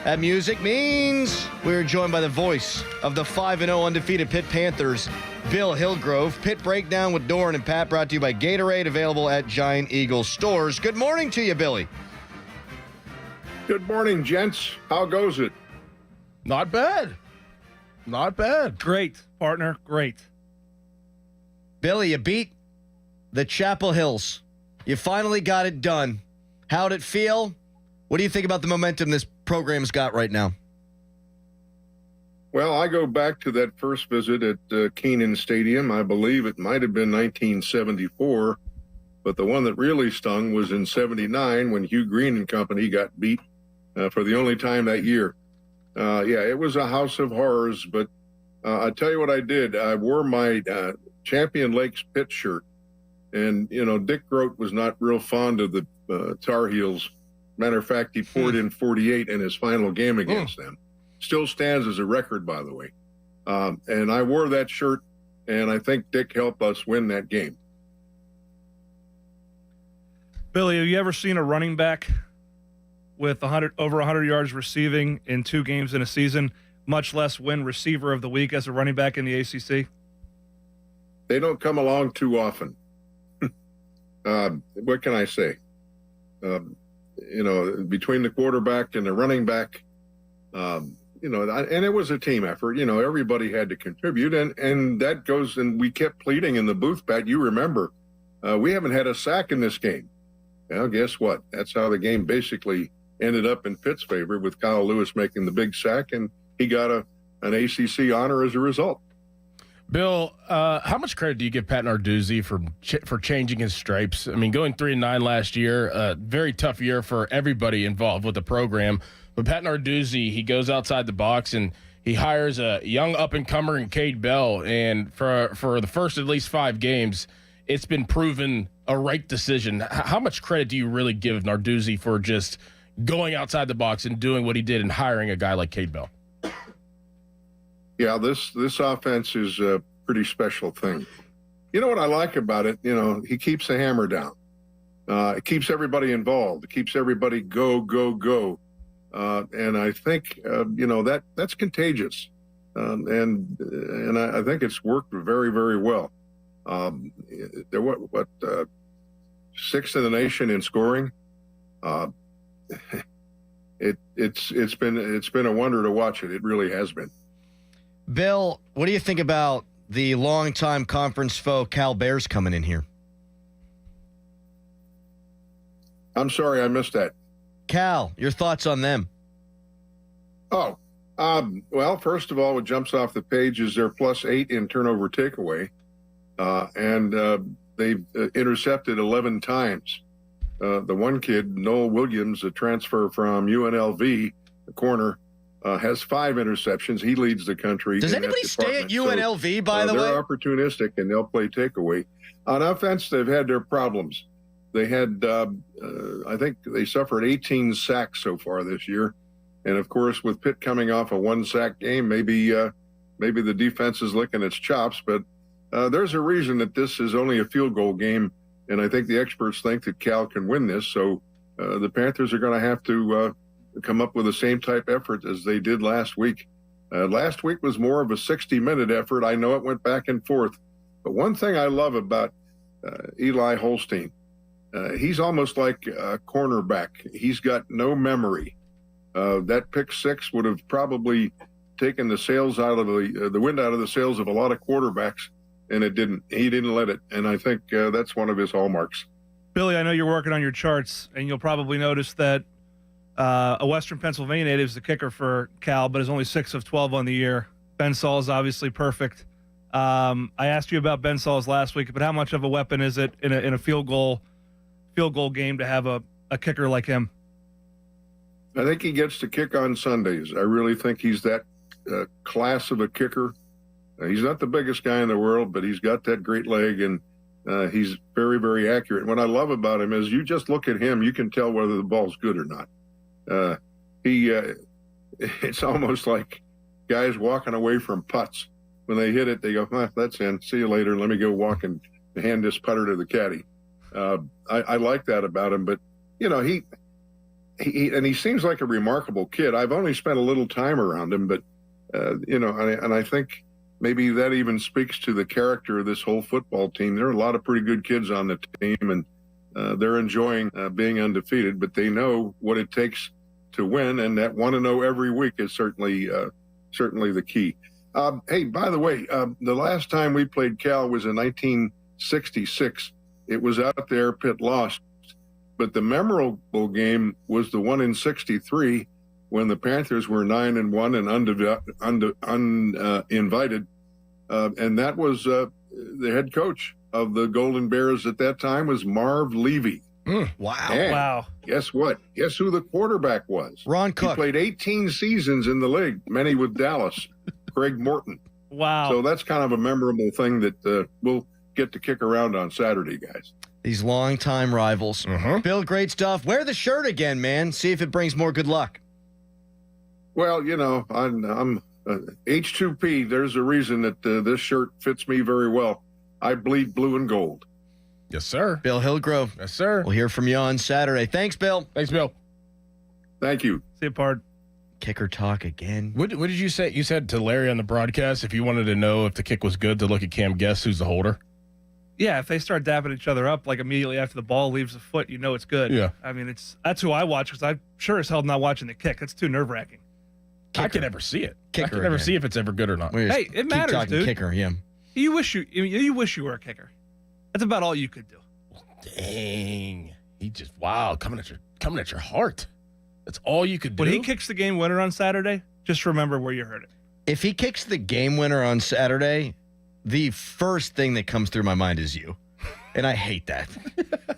That music means we're joined by the voice of the 5-0 undefeated Pitt Panthers, Bill Hillgrove. Pitt Breakdown with Doran and Pat, brought to you by Gatorade, available at Giant Eagle stores. Good morning to you, Billy. Good morning, gents. How goes it? Not bad. Not bad. Great, partner. Great. Billy, you beat the Chapel Hills. You finally got it done. How'd it feel? What do you think about the momentum this program's got right now? Well, I go back to that first visit at Kenan Stadium. I believe it might have been 1974, but the one that really stung was in 79 when Hugh Green and company got beat for the only time that year. It was a house of horrors, but I tell you what I did. I wore my Champion Lakes Pitt shirt, and, Dick Grote was not real fond of the Tar Heels. Matter of fact, he poured in 48 in his final game against them. Still stands as a record, by the way. And I wore that shirt, and I think Dick helped us win that game. Billy, have you ever seen a running back with over 100 yards receiving in 2 games in a season, much less win receiver of the week as a running back in the ACC? They don't come along too often. What can I say? Between the quarterback and the running back, and it was a team effort. Everybody had to contribute, and that goes, and we kept pleading in the booth, Pat. You remember, we haven't had a sack in this game. Well, guess what? That's how the game basically ended up in Pitt's favor, with Kyle Lewis making the big sack, and he got an ACC honor as a result. Bill, how much credit do you give Pat Narduzzi for changing his stripes? I mean, going 3-9 last year, a very tough year for everybody involved with the program. But Pat Narduzzi, he goes outside the box and he hires a young up-and-comer in Cade Bell. And for the first at least 5 games, it's been proven a right decision. How much credit do you really give Narduzzi for just going outside the box and doing what he did and hiring a guy like Cade Bell? Yeah, this offense is a pretty special thing. You know what I like about it? He keeps the hammer down. It keeps everybody involved. It keeps everybody go, go, go. And I think, that's contagious. And I think it's worked very, very well. They're what 6th in the nation in scoring. It's been a wonder to watch it. It really has been. Bill, what do you think about the longtime conference foe Cal Bears coming in here? I'm sorry, I missed that. Cal, your thoughts on them? Oh, well, first of all, what jumps off the page is their +8 in turnover takeaway, and they've intercepted 11 times. The one kid, Noel Williams, a transfer from UNLV, the corner, has 5 interceptions. He leads the country. Does anybody stay at UNLV, by the way? They're opportunistic, and they'll play takeaway. On offense, they've had their problems. They had, I think they suffered 18 sacks so far this year. And, of course, with Pitt coming off a 1-sack game, maybe the defense is licking its chops. But there's a reason that this is only a field goal game, and I think the experts think that Cal can win this. So the Panthers are going to have to come up with the same type effort as they did last week. Last week was more of a 60-minute effort. I know it went back and forth. But one thing I love about Eli Holstein, he's almost like a cornerback. He's got no memory. That pick 6 would have probably taken the sails out of the wind out of the sails of a lot of quarterbacks, and it didn't. He didn't let it, and I think that's one of his hallmarks. Billy, I know you're working on your charts, and you'll probably notice that a Western Pennsylvania native is the kicker for Cal, but is only 6 of 12 on the year. Ben Saul is obviously perfect. I asked you about Ben Saul's last week, but how much of a weapon is it in a field goal game to have a kicker like him? I think he gets to kick on Sundays. I really think he's that class of a kicker. He's not the biggest guy in the world, but he's got that great leg, and he's very, very accurate. And what I love about him is you just look at him, you can tell whether the ball's good or not. It's almost like guys walking away from putts. When they hit it, they go, that's in. See you later. Let me go walk and hand this putter to the caddy. I like that about him, but he seems like a remarkable kid. I've only spent a little time around him, but and I think maybe that even speaks to the character of this whole football team. There are a lot of pretty good kids on the team, and they're enjoying being undefeated, but they know what it takes to win, and that want to know every week is certainly the key. Hey, by the way, the last time we played Cal was in 1966. It was out there. Pitt lost. But the memorable game was the one in 63 when the Panthers were 9-1 and uninvited. And that was the head coach of the Golden Bears at that time was Marv Levy. Wow. And Wow. guess what? Guess who the quarterback was? Ron He Cook. played 18 seasons in the league, many with Dallas. Greg Morton. Wow. So that's kind of a memorable thing that we'll get to kick around on Saturday, guys. These longtime rivals. Bill, great stuff. Wear the shirt again, man. See if it brings more good luck. Well, I'm H2P. There's a reason that this shirt fits me very well. I bleed blue and gold. Yes, sir. Bill Hillgrove. Yes, sir. We'll hear from you on Saturday. Thanks, Bill. Thanks, Bill. Thank you. See you, Pard. Kicker talk again. What did you say? You said to Larry on the broadcast, if you wanted to know if the kick was good, to look at Cam Guess, who's the holder. Yeah, if they start dapping each other up like immediately after the ball leaves the foot, you know it's good. Yeah. I mean, that's who I watch because I'm sure as hell not watching the kick. It's too nerve-wracking. I can never see it. I Kicker can never again. see if it's ever good or not. We just Hey, it keep matters, talking dude. Kicker, yeah. You wish you were a kicker. That's about all you could do. Dang. He just coming at your heart. That's all you could do. When he kicks the game winner on Saturday, just remember where you heard it. If he kicks the game winner on Saturday, the first thing that comes through my mind is you. And I hate that.